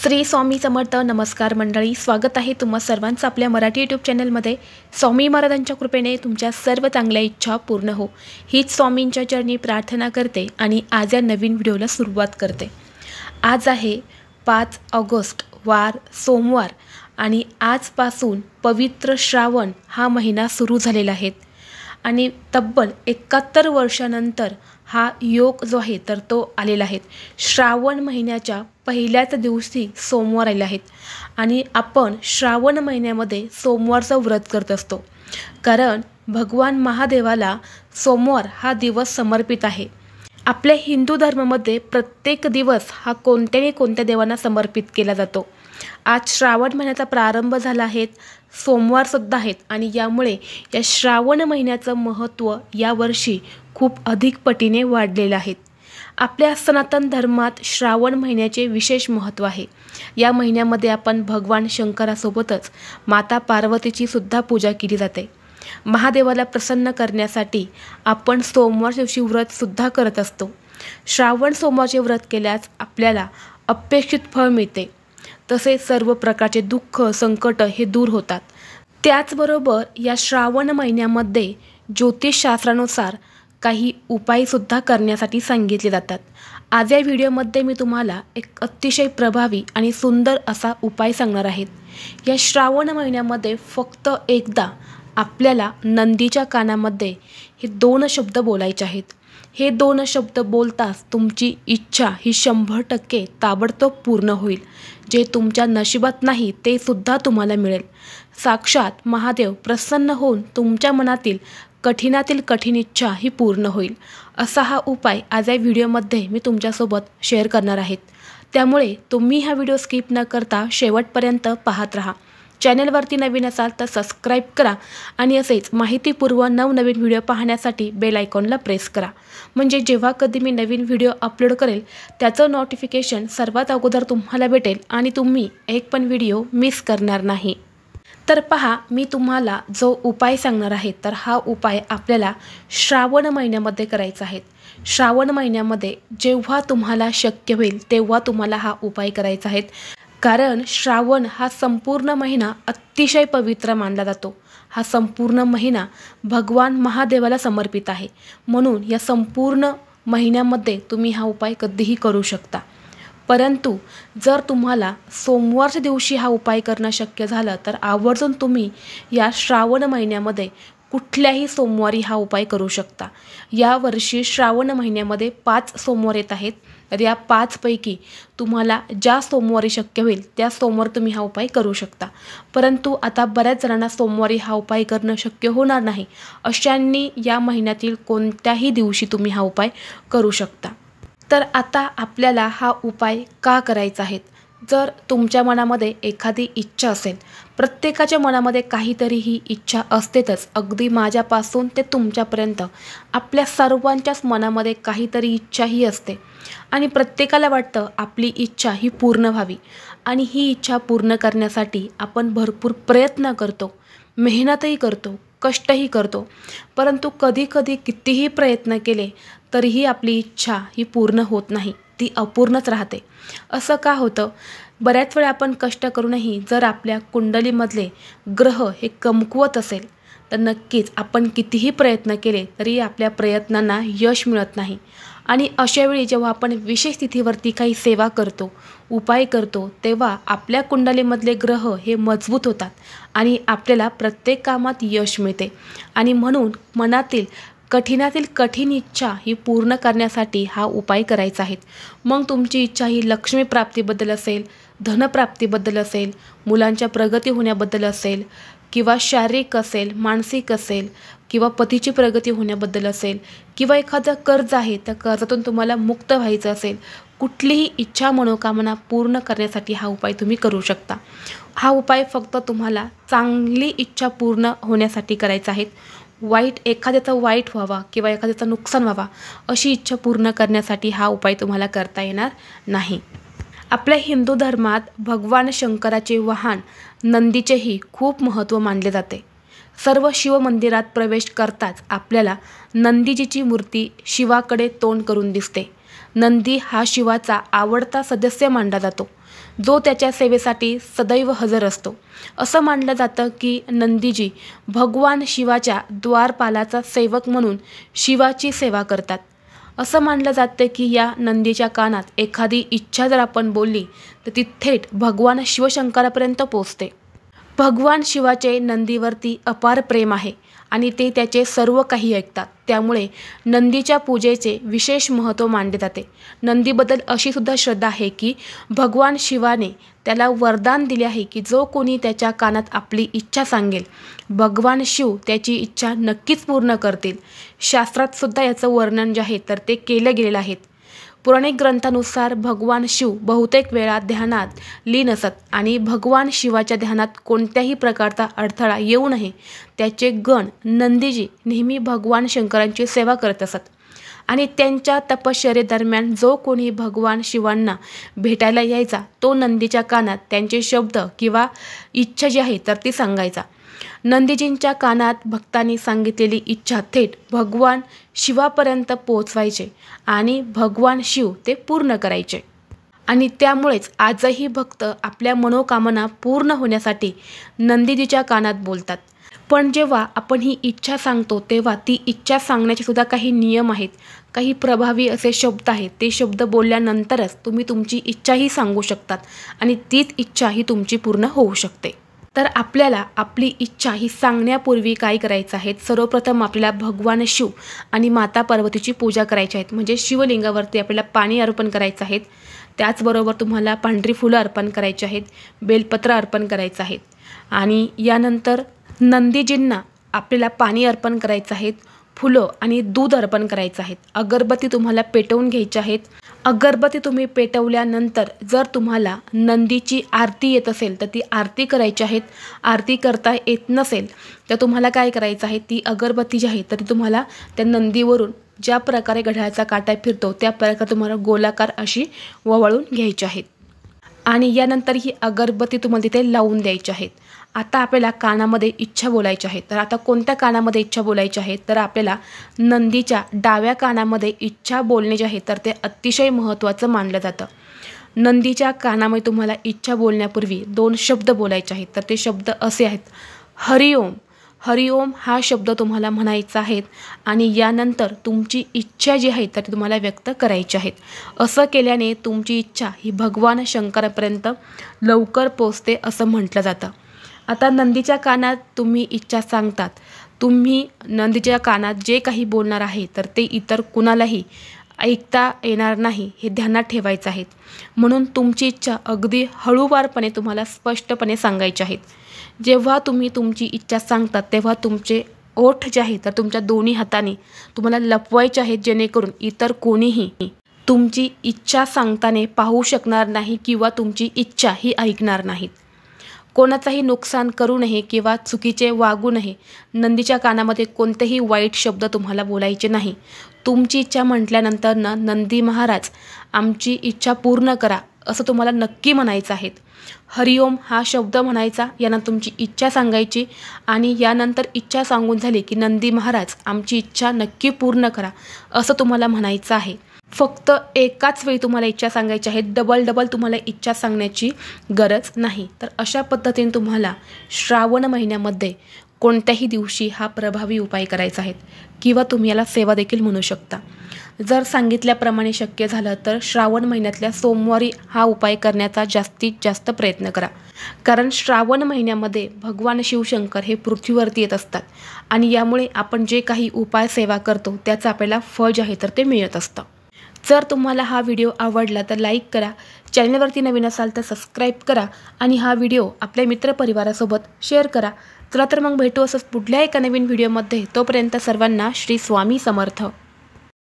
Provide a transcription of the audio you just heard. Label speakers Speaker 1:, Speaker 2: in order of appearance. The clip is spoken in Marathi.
Speaker 1: श्री स्वामी समर्थ. नमस्कार मंडळी, स्वागत आहे तुम्हा सर्वांचं आपल्या मराठी यूट्यूब चॅनलमध्ये. स्वामी महाराजांच्या कृपेने तुमच्या सर्व चांगल्या इच्छा पूर्ण हो, हीच स्वामींच्या चरणी प्रार्थना करते आणि आज या नवीन व्हिडिओला सुरुवात करते. आज आहे 5 ऑगस्ट, वार सोमवार, आणि आजपासून पवित्र श्रावण हा महिना सुरू झालेला आहे आणि तब्बल 71 वर्षानंतर हा योग जो आहे तर तो आलेला आहे. श्रावण महिन्याच्या पहिल्याच दिवशी सोमवार आले आहेत आणि आपण श्रावण महिन्यामध्ये सोमवारचं व्रत करत असतो, कारण भगवान महादेवाला सोमवार हा दिवस समर्पित आहे. आपल्या हिंदू धर्मामध्ये प्रत्येक दिवस हा कोणत्या देवांना समर्पित केला जातो. आज श्रावण महिन्याचा प्रारंभ झाला आहे, सोमवारसुद्धा आहेत आणि यामुळे या श्रावण महिन्याचं महत्त्व यावर्षी खूप अधिक पटीने वाढलेलं आहे. आपल्या सनातन धर्मात श्रावण महिन्याचे विशेष महत्त्व आहे. या महिन्यामध्ये आपण भगवान शंकरासोबतच माता पार्वतीची सुद्धा पूजा केली जाते. महादेवाला प्रसन्न करण्यासाठी आपण सोमवार दिवशी व्रतसुद्धा करत असतो. श्रावण सोमवारचे व्रत केल्यास आपल्याला अपेक्षित फळ मिळते, तसेच सर्व प्रकारचे दुःख संकट हे दूर होतात. त्याचबरोबर या श्रावण महिन्यामध्ये ज्योतिषशास्त्रानुसार काही उपायसुद्धा करण्यासाठी सांगितले जातात. आज या व्हिडिओमध्ये मी तुम्हाला एक अतिशय प्रभावी आणि सुंदर असा उपाय सांगणार आहे. या श्रावण महिन्यामध्ये फक्त एकदा आपल्याला नंदीच्या कानामध्ये हे 2 शब्द बोलायचे आहेत. हे 2 शब्द बोलताच तुमची इच्छा ही 100% ताबडतोब पूर्ण होईल. जे तुमच्या नशिबात नाही ते सुद्धा तुम्हाला मिळेल. साक्षात महादेव प्रसन्न होऊन तुमच्या मनातील कठीणातील कठीण इच्छा ही पूर्ण होईल. असा हा उपाय आज या व्हिडिओमध्ये मी तुमच्यासोबत शेअर करणार आहे. त्यामुळे तुम्ही हा व्हिडिओ स्किप न करता शेवटपर्यंत पाहत राहा. चॅनलवरती नवीन असाल तर सबस्क्राईब करा आणि असेच माहितीपूर्व नवनवीन व्हिडिओ पाहण्यासाठी बेल आयकॉनला प्रेस करा, म्हणजे जेव्हा कधी मी नवीन व्हिडिओ अपलोड करेल त्याचं नोटिफिकेशन सर्वात अगोदर तुम्हाला भेटेल आणि तुम्ही एक पण व्हिडिओ मिस करणार नाही. तर पहा, मी तुम्हाला जो उपाय सांगणार आहे तर हा उपाय आपल्याला श्रावण महिन्यामध्ये करायचा आहे. श्रावण महिन्यामध्ये जेव्हा तुम्हाला शक्य होईल तेव्हा तुम्हाला हा उपाय करायचा आहे, कारण श्रावण हा संपूर्ण महिना अतिशय पवित्र मानला जातो. हा संपूर्ण महिना भगवान महादेवाला समर्पित आहे, म्हणून या संपूर्ण महिन्यामध्ये तुम्ही हा उपाय कधीही करू शकता. परंतु जर तुम्हाला सोमवारच्या दिवशी हा उपाय करणं शक्य झालं तर आवर्जून तुम्ही या श्रावण महिन्यामध्ये कुठल्याही सोमवारी हा उपाय करू शकता. यावर्षी श्रावण महिन्यामध्ये 5 सोमवार येत आहेत, तर या 5 पैकी तुम्हाला ज्या सोमवारी शक्य होईल त्या सोमवार तुम्ही हा उपाय करू शकता. परंतु आता बऱ्याच जणांना सोमवारी हा उपाय करणं शक्य होणार नाही, अशांनी या महिन्यातील कोणत्याही दिवशी तुम्ही हा उपाय करू शकता. तर आता आपल्याला हा उपाय का करायचा आहे? जर तुमच्या मनामध्ये एखादी इच्छा असेल, प्रत्येकाच्या मनामध्ये काहीतरी ही इच्छा असतेच, अगदी माझ्यापासून ते तुमच्यापर्यंत आपल्या सर्वांच्याच मनामध्ये काहीतरी इच्छा ही असते आणि प्रत्येकाला वाटतं आपली इच्छा ही पूर्ण व्हावी आणि ही इच्छा पूर्ण करण्यासाठी आपण भरपूर प्रयत्न करतो, मेहनतही करतो, कष्टही करतो. परंतु कधीकधी कितीही प्रयत्न केले तरीही आपली इच्छा ही पूर्ण होत नाही, ती अपूर्णच राहते. असं का होतं? बऱ्याच वेळा आपण कष्ट करूनही जर आपल्या कुंडलीमधले ग्रह हे कमकुवत असेल तर नक्कीच आपण कितीही प्रयत्न केले तरी आपल्या प्रयत्नांना यश मिळत नाही. आणि अशावेळी जेव्हा आपण विशेष तिथीवरती काही सेवा करतो, उपाय करतो, तेव्हा आपल्या कुंडलीमधले ग्रह हे मजबूत होतात आणि आपल्याला प्रत्येक कामात यश मिळते. आणि म्हणून मनातील कठीणातील कठीण इच्छा ही पूर्ण करण्यासाठी हा उपाय करायचा आहे. मग तुमची इच्छा ही लक्ष्मी प्राप्तीबद्दल असेल, धनप्राप्तीबद्दल असेल, मुलांच्या प्रगती होण्याबद्दल असेल, किंवा शारीरिक असेल, मानसिक असेल, किंवा पतीची प्रगती होण्याबद्दल असेल, किंवा एखादं कर्ज आहे त्या कर्जातून तुम्हाला मुक्त व्हायचं असेल, कुठलीही इच्छा मनोकामना पूर्ण करण्यासाठी हा उपाय तुम्ही करू शकता. हा उपाय फक्त तुम्हाला चांगली इच्छा पूर्ण होण्यासाठी करायचा आहे. एखाद्याचं वाईट व्हावा किंवा एखाद्याचं नुकसान व्हावा अशी इच्छा पूर्ण करण्यासाठी हा उपाय तुम्हाला करता येणार नाही. आपल्या हिंदू धर्मात भगवान शंकराचे वाहन नंदीचेही खूप महत्त्व मानले जाते. सर्व शिव मंदिरात प्रवेश करताच आपल्याला नंदीजीची मूर्ती शिवाकडे तोंड करून दिसते. नंदी हा शिवाचा आवडता सदस्य मानला जातो. जो त्याच्या सेवेसाठी सदैव हजर असतो। असं मानलं जातं की नंदीजी भगवान शिवाच्या द्वारपालाचा सेवक म्हणून शिवाची सेवा करतात। असं मानलं जातं की या नंदीच्या कानात एखादी इच्छा जर आपण बोलली तर ती थेट भगवान शिवशंकरापर्यंत पोहोचते। भगवान शिवाचे नंदीवरती अपार प्रेम आहे आणि ते त्याचे सर्व काही ऐकतात, त्यामुळे नंदीच्या पूजेचे विशेष महत्त्व मानले जाते। नंदीबद्दल अशी सुद्धा श्रद्धा आहे की भगवान शिवाने त्याला वरदान दिले आहे की जो कोणी त्याच्या कानात आपली इच्छा सांगेल भगवान शिव त्याची इच्छा नक्कीच पूर्ण करतील। शास्त्रात सुद्धा याचं वर्णन जे आहे तर ते केलं गेलेलं आहे। पौराणिक ग्रंथानुसार भगवान शिव बहुतेक वेळा ध्यानात लीन असत आणि भगवान शिवाच्या ध्यानात कोणत्याही प्रकारचा अडथळा येऊ नये त्याचे गण नंदीजी नेहमी भगवान शंकरांची सेवा करत असत आणि त्यांच्या तपश्चर्येदरम्यान जो कोणी भगवान शिवांना भेटायला यायचा तो नंदीच्या कानात त्यांचे शब्द किंवा इच्छा जी आहे तर ती सांगायचा। नंदीजींच्या कानात भक्तांनी सांगितलेली इच्छा थेट भगवान शिवापर्यंत पोहोचवायचे आणि भगवान शिव ते पूर्ण करायचे आणि त्यामुळेच आजही भक्त आपल्या मनोकामना पूर्ण होण्यासाठी नंदीजीच्या कानात बोलतात। पण जेव्हा आपण ही इच्छा सांगतो तेव्हा ती इच्छा सांगण्याचे सुद्धा काही नियम आहेत, काही प्रभावी असे शब्द आहेत। ते शब्द बोलल्यानंतरच तुम्ही तुमची इच्छाही सांगू शकतात आणि तीच इच्छा ही तुमची पूर्ण होऊ शकते। तर आपल्याला आपली इच्छा ही सांगण्यापूर्वी काय करायचं आहे, सर्वप्रथम आपल्याला भगवान शिव आणि माता पार्वतीची पूजा करायची आहे। म्हणजे शिवलिंगावरती आपल्याला पाणी अर्पण करायचं आहे, त्याचबरोबर तुम्हाला पांढरी फुलं अर्पण करायची आहेत, बेलपत्र अर्पण करायचं आहे आणि यानंतर नंदीजींना आपल्याला पाणी अर्पण करायचं आहे, फुलं आणि दूध अर्पण करायचं आहे। अगरबत्ती तुम्हाला पेटवून घ्यायची आहेत। अगरबत्ती तुम्ही पेटवल्यानंतर जर तुम्हाला नंदीची आरती येत असेल तर ती आरती करायची आहे। आरती करता येत नसेल तर तुम्हाला काय करायचं आहे, ती अगरबत्ती जी आहे तर तुम्हाला त्या नंदीवरून ज्या प्रकारे घड्याळाचा काटा फिरतो त्या प्रकारे तुम्हाला गोलाकार अशी वळवून घ्यायची आहे आणि यानंतर ही अगरबत्ती तुम्हाला तिथे लावून द्यायची आहे। आता आपल्याला कानामध्ये इच्छा बोलायची आहे। तर आता कोणत्या कानामध्ये इच्छा बोलायची आहे, तर आपल्याला नंदीच्या डाव्या कानामध्ये इच्छा बोलणे जे आहे तर ते अतिशय महत्त्वाचं मानलं जातं। नंदीच्या कानामध्ये तुम्हाला इच्छा बोलण्यापूर्वी 2 शब्द बोलायचे आहेत। तर ते शब्द असे आहेत, हरिओम। हरिओम हा शब्द तुम्हाला म्हणायचा आहे आणि यानंतर तुमची इच्छा जी आहे तर ती तुम्हाला व्यक्त करायची आहे। असं केल्याने तुमची इच्छा ही भगवान शंकरापर्यंत लवकर पोहोचते असं म्हटलं जातं। आता नंदीच्या कानात तुम्ही इच्छा सांगतात, तुम्ही नंदीच्या कानात जे काही बोलणार आहे तर ते इतर कुणालाही ऐकता येणार नाही हे ध्यानात ठेवायचं आहे। म्हणून तुमची इच्छा अगदी हळूवारपणे तुम्हाला स्पष्टपणे सांगायची आहे। जेव्हा तुम्ही तुमची इच्छा सांगतात तेव्हा तुमचे ओठ जे आहे तर तुमच्या दोन्ही हाताने तुम्हाला लपवायचे आहेत, जेणेकरून इतर कोणीही तुमची इच्छा सांगताना पाहू शकणार नाही किंवा तुमची इच्छा ही ऐकणार नाहीत। कोणाचाही नुकसान करू नये किंवा चुकीचे वागू नये। नंदीच्या कानामध्ये कोणतेही वाईट शब्द तुम्हाला बोलायचे नाही। तुमची इच्छा म्हटल्यानंतर नंदी महाराज आमची इच्छा पूर्ण करा असं तुम्हाला नक्की म्हणायचं आहे। हरिओम हा शब्द म्हणायचा, यानंतर तुमची इच्छा सांगायची आणि यानंतर इच्छा सांगून झाली की नंदी महाराज आमची इच्छा नक्की पूर्ण करा असं तुम्हाला म्हणायचं आहे। फक्त एकाच वेळी तुम्हाला इच्छा सांगायची आहे, डबल तुम्हाला इच्छा सांगण्याची गरज नाही। तर अशा पद्धतीने तुम्हाला श्रावण महिन्यामध्ये कोणत्याही दिवशी हा प्रभावी उपाय करायचा आहे किंवा तुम्ही याला सेवा देखील म्हणू शकता। जर सांगितल्याप्रमाणे शक्य झालं तर श्रावण महिन्यातल्या सोमवारी हा उपाय करण्याचा जास्तीत जास्त प्रयत्न करा, कारण श्रावण महिन्यामध्ये भगवान शिवशंकर हे पृथ्वीवरती येत असतात आणि यामुळे आपण जे काही उपाय सेवा करतो त्याचं आपल्याला फळ जे आहे तर ते मिळत असतं। जर तुम्हाला हा व्हिडिओ आवडला तर लाईक करा, चॅनलवरती नवीन असाल तर सबस्क्राईब करा आणि हा व्हिडिओ आपल्या मित्रपरिवारासोबत शेअर करा। चला तर मग भेटू असंच पुढल्या एका नवीन व्हिडिओमध्ये। तोपर्यंत सर्वांना श्री स्वामी समर्थ।